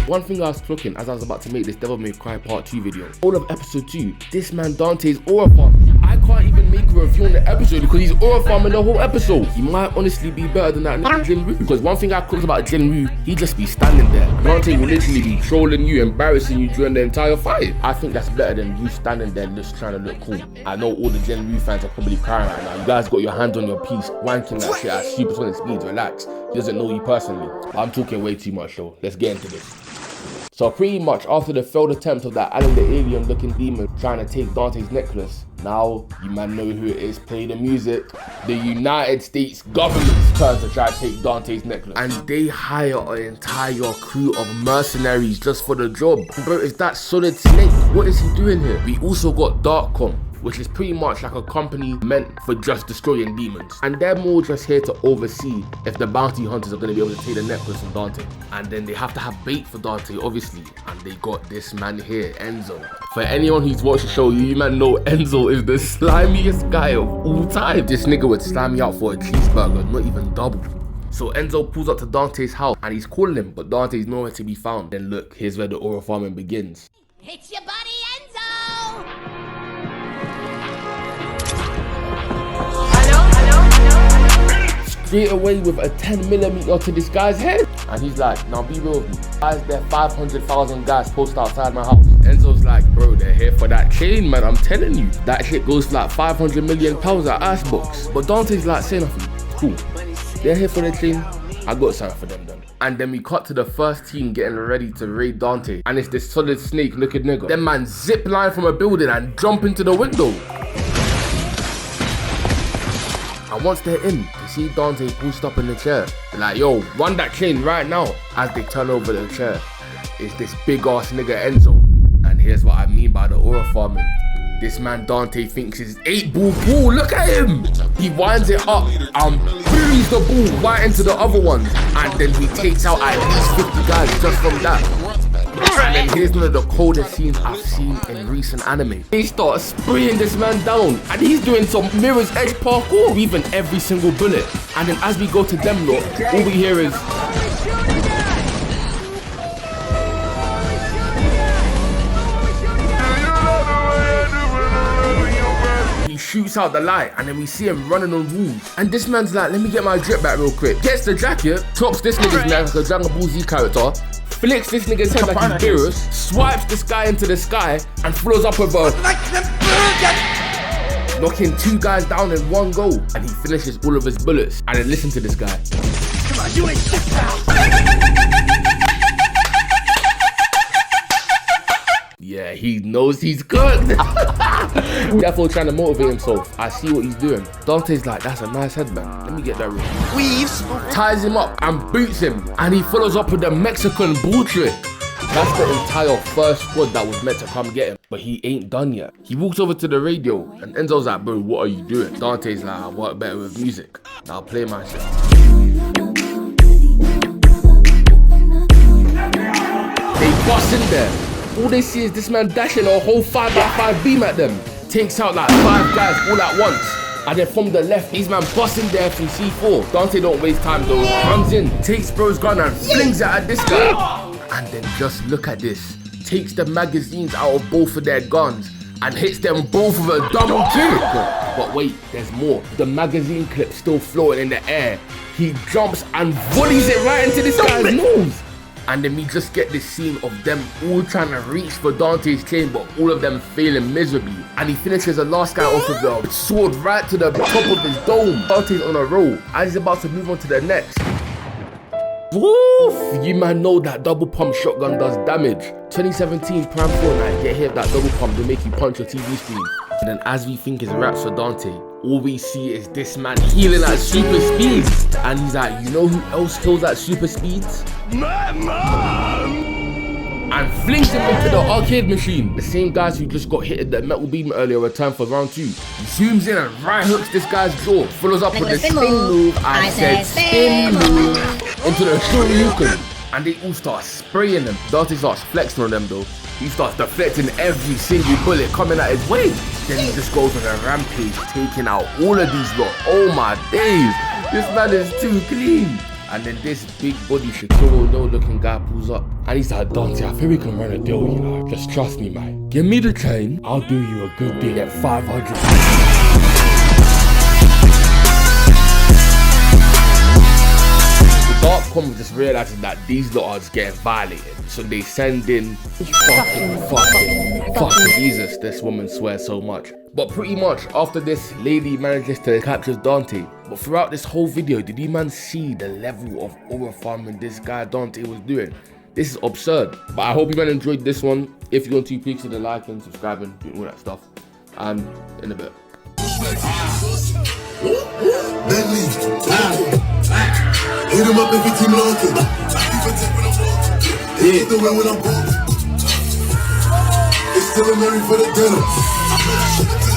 One thing I was clocking as I was about to make this Devil May Cry Part 2 video. All of episode 2, this man Dante's aura farm. I can't even make a review on the episode because he's aura farming the whole episode. He might honestly be better than that nigga Jinwoo. Because one thing I clocked about Jinwoo, he just be standing there. Dante will literally be trolling you, embarrassing you during the entire fight. I think that's better than you standing there just trying to look cool. I know all the Jinwoo fans are probably crying right now. You guys got your hands on your piece, wanking that shit at supersonic speeds. Relax. He doesn't know you personally. But I'm talking way too much though. Let's get into this. So pretty much after the failed attempt of that Alan the Alien looking demon trying to take Dante's necklace, now you man know who it is, play the music. The United States government's turn to try to take Dante's necklace. And they hire an entire crew of mercenaries just for the job. Bro, is that Solid Snake? What is he doing here? We also got Darkcom, which is pretty much like a company meant for just destroying demons. And they're more just here to oversee if the bounty hunters are going to be able to take the necklace from Dante. And then they have to have bait for Dante, obviously. And they got this man here, Enzo. For anyone who's watched the show, you man know Enzo is the slimiest guy of all time. This nigga would slime me out for a cheeseburger, not even double. So Enzo pulls up to Dante's house and he's calling him, but Dante's nowhere to be found. Then look, here's where the aura farming begins. It's your buddy Enzo! Straight away with a 10mm to this guy's head. And he's like, now be real with me. Why is there 500,000 guys posted outside my house? Enzo's like, bro, they're here for that chain, man. I'm telling you. That shit goes for like 500 million pounds at Icebox. But Dante's like, say nothing. Cool. They're here for the chain. I got something for them then. And then we cut to the first team getting ready to raid Dante. And it's this Solid Snake looking nigga. Them man zip line from a building and jump into the window. And once they're in, they see Dante pushed up in the chair. They're like, yo, run that chain right now. As they turn over the chair, it's this big ass nigga Enzo. And here's what I mean by the aura farming. This man Dante thinks it's 8-ball ball. Look at him. He winds it up and booms the ball right into the other ones. And then he takes out at least 50 guys just from that. And then here's one of the coldest scenes I've seen in recent anime. They start spraying this man down and he's doing some Mirror's Edge parkour, weaving every single bullet. And then as we go to them lot, all we hear is he shoots out the light and then we see him running on walls. And this man's like, let me get my drip back real quick. Gets the jacket, chops this nigga's neck like a Dragon Ball Z character, flicks this nigga's head like he's Beerus, swipes this guy into the sky and follows up with a knocking 2 guys down in one go. And he finishes all of his bullets. And then listen to this guy. Come on, you ain't shit, pal! Yeah, he knows he's good. Therefore trying to motivate himself. I see what he's doing. Dante's like, that's a nice headband. Let me get that real. Weaves, ties him up and boots him. And he follows up with the Mexican bull trick. That's the entire first squad that was meant to come get him. But he ain't done yet. He walks over to the radio and Enzo's like, bro, what are you doing? Dante's like, I work better with music. Now play my shit. They bust in there. All they see is this man dashing a whole 5x5 beam at them. Takes out like 5 guys all at once. And then from the left, these man busting there from C4. Dante don't waste time though. Comes in, takes bro's gun and flings it at this guy. And then just look at this. Takes the magazines out of both of their guns and hits them both with a double kill. But wait, there's more. The magazine clip's still floating in the air. He jumps and volleys it right into this guy's nose. And then we just get this scene of them all trying to reach for Dante's chain, but all of them failing miserably. And he finishes the last guy off with the sword right to the top of his dome. Dante's on a roll as he's about to move on to the next. Woof! You man know that double pump shotgun does damage. 2017 Prime Fortnite, get hit that double pump to make you punch your TV screen. And then as we think it's raps for Dante, all we see is this man healing at super speeds. And he's like, you know who else kills at super speeds? My mom! And flings him into the arcade machine. The same guys who just got hit at the metal beam earlier return for round 2. He zooms in and right hooks this guy's jaw. Follows up with the spin move. I said spin move. Into the Shoryuken. and they all start spraying them. Dante starts flexing on them though. He starts deflecting every single bullet coming at his way. Then he just goes on a rampage, taking out all of these lot. Oh my days, this man is too clean. And then this big body secure no looking guy pulls up. And he's like, Dante, I think we can run a deal, you know. Just trust me, man. Give me the chain, I'll do you a good deal at 500. Dark Combo just realizing that these lot are just getting violated, so they send in fucking Jesus, this woman swears so much. But pretty much after this, lady manages to capture Dante. But throughout this whole video, did you man see the level of aura farming this guy Dante was doing? This is absurd. But I hope you man enjoyed this one. If you want to, please consider liking, subscribing, doing all that stuff. And in a bit. Hit him up every team locking. Hit the way when I'm walking. It's still a Mary for the dinner.